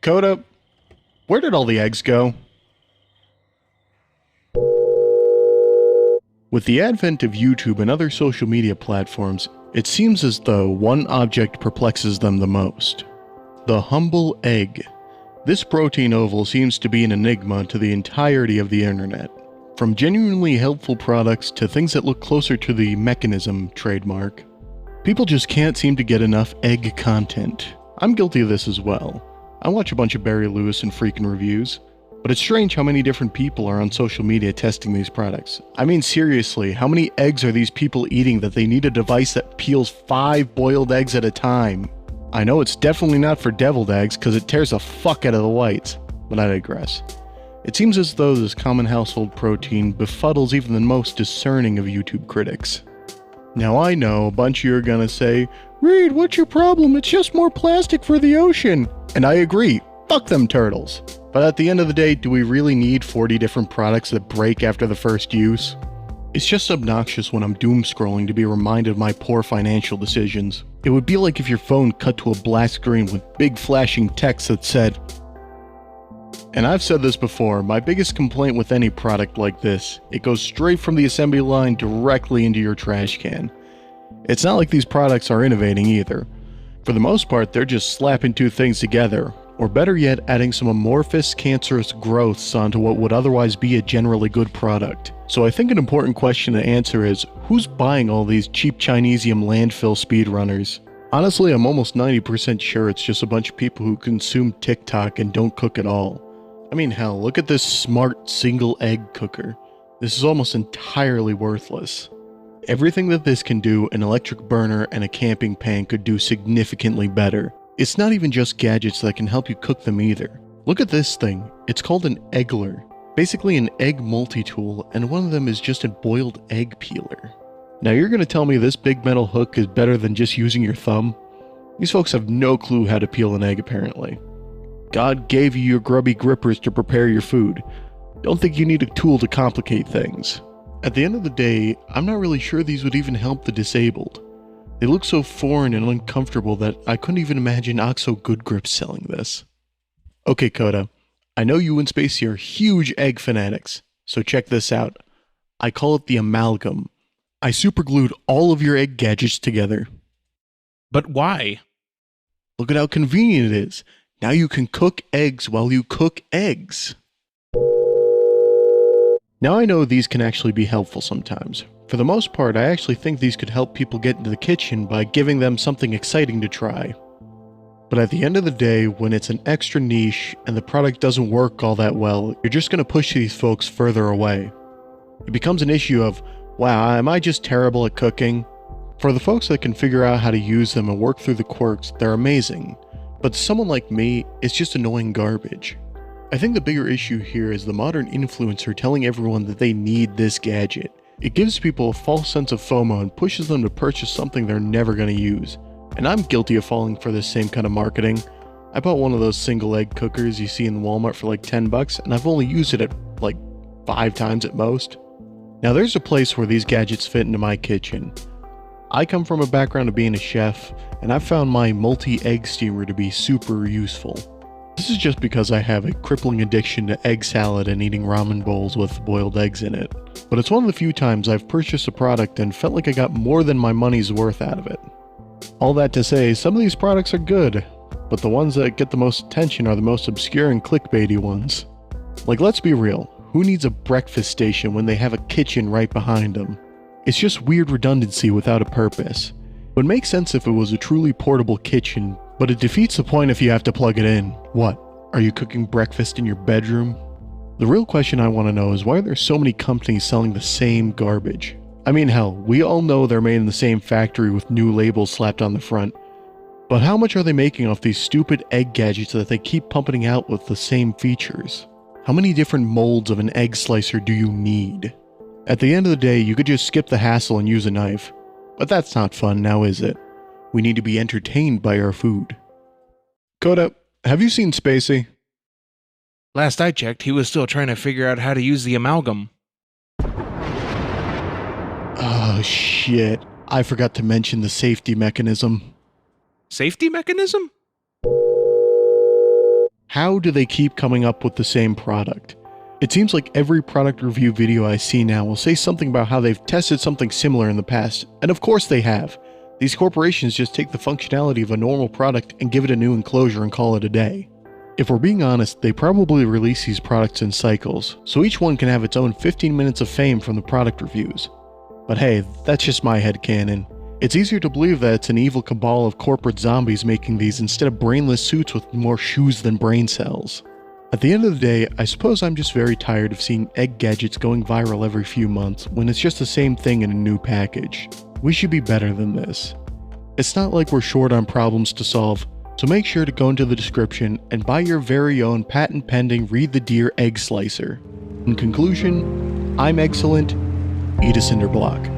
Coda, where did all the eggs go? With the advent of YouTube and other social media platforms, it seems as though one object perplexes them the most. The humble egg. This protein oval seems to be an enigma to the entirety of the internet. From genuinely helpful products to things that look closer to the mechanism trademark, people just can't seem to get enough egg content. I'm guilty of this as well. I watch a bunch of Barry Lewis and freaking reviews, but it's strange how many different people are on social media testing these products. I mean, seriously, how many eggs are these people eating that they need a device that peels 5 boiled eggs at a time? I know it's definitely not for deviled eggs because it tears the fuck out of the whites, but I digress. It seems as though this common household protein befuddles even the most discerning of YouTube critics. Now I know a bunch of you are gonna say, "Reed, what's your problem? It's just more plastic for the ocean." And I agree, fuck them turtles. But at the end of the day, do we really need 40 different products that break after the first use? It's just obnoxious when I'm doom scrolling to be reminded of my poor financial decisions. It would be like if your phone cut to a black screen with big flashing text that said, and I've said this before, my biggest complaint with any product like this, it goes straight from the assembly line directly into your trash can. It's not like these products are innovating either. For the most part, they're just slapping two things together, or better yet, adding some amorphous, cancerous growths onto what would otherwise be a generally good product. So I think an important question to answer is, who's buying all these cheap Chinesium landfill speedrunners? Honestly, I'm almost 90% sure it's just a bunch of people who consume TikTok and don't cook at all. I mean, hell, look at this smart single egg cooker. This is almost entirely worthless. Everything that this can do, an electric burner and a camping pan could do significantly better. It's not even just gadgets that can help you cook them either. Look at this thing. It's called an eggler. Basically an egg multi-tool, and one of them is just a boiled egg peeler. Now you're gonna tell me this big metal hook is better than just using your thumb? These folks have no clue how to peel an egg apparently. God gave you your grubby grippers to prepare your food. Don't think you need a tool to complicate things. At the end of the day, I'm not really sure these would even help the disabled. They look so foreign and uncomfortable that I couldn't even imagine Oxo Good Grip selling this. Okay, Coda, I know you and Spacey are huge egg fanatics, so check this out. I call it the amalgam. I superglued all of your egg gadgets together. But why? Look at how convenient it is. Now you can cook eggs while you cook eggs. Now I know these can actually be helpful sometimes. For the most part, I actually think these could help people get into the kitchen by giving them something exciting to try. But at the end of the day, when it's an extra niche and the product doesn't work all that well, you're just going to push these folks further away. It becomes an issue of, wow, am I just terrible at cooking? For the folks that can figure out how to use them and work through the quirks, they're amazing. But to someone like me, it's just annoying garbage. I think the bigger issue here is the modern influencer telling everyone that they need this gadget. It gives people a false sense of FOMO and pushes them to purchase something they're never going to use. And I'm guilty of falling for this same kind of marketing. I bought one of those single egg cookers you see in Walmart for like 10 bucks, and I've only used it at like 5 times at most. Now there's a place where these gadgets fit into my kitchen. I come from a background of being a chef, and I've found my multi-egg steamer to be super useful. This is just because I have a crippling addiction to egg salad and eating ramen bowls with boiled eggs in it. But it's one of the few times I've purchased a product and felt like I got more than my money's worth out of it. All that to say, some of these products are good, but the ones that get the most attention are the most obscure and clickbaity ones. Like, let's be real, who needs a breakfast station when they have a kitchen right behind them? It's just weird redundancy without a purpose. It would make sense if it was a truly portable kitchen, but it defeats the point if you have to plug it in. What? Are you cooking breakfast in your bedroom? The real question I want to know is why are there so many companies selling the same garbage? I mean, hell, we all know they're made in the same factory with new labels slapped on the front. But how much are they making off these stupid egg gadgets that they keep pumping out with the same features? How many different molds of an egg slicer do you need? At the end of the day, you could just skip the hassle and use a knife. But that's not fun, now is it? We need to be entertained by our food. Coda, have you seen Spacey? Last I checked, he was still trying to figure out how to use the amalgam. Oh shit, I forgot to mention the safety mechanism. Safety mechanism? How do they keep coming up with the same product? It seems like every product review video I see now will say something about how they've tested something similar in the past, and of course they have. These corporations just take the functionality of a normal product and give it a new enclosure and call it a day. If we're being honest, they probably release these products in cycles, so each one can have its own 15 minutes of fame from the product reviews. But hey, that's just my headcanon. It's easier to believe that it's an evil cabal of corporate zombies making these instead of brainless suits with more shoes than brain cells. At the end of the day, I suppose I'm just very tired of seeing egg gadgets going viral every few months when it's just the same thing in a new package. We should be better than this. It's not like we're short on problems to solve, so make sure to go into the description and buy your very own patent-pending Read the Deer egg slicer. In conclusion, I'm excellent, eat a cinder block.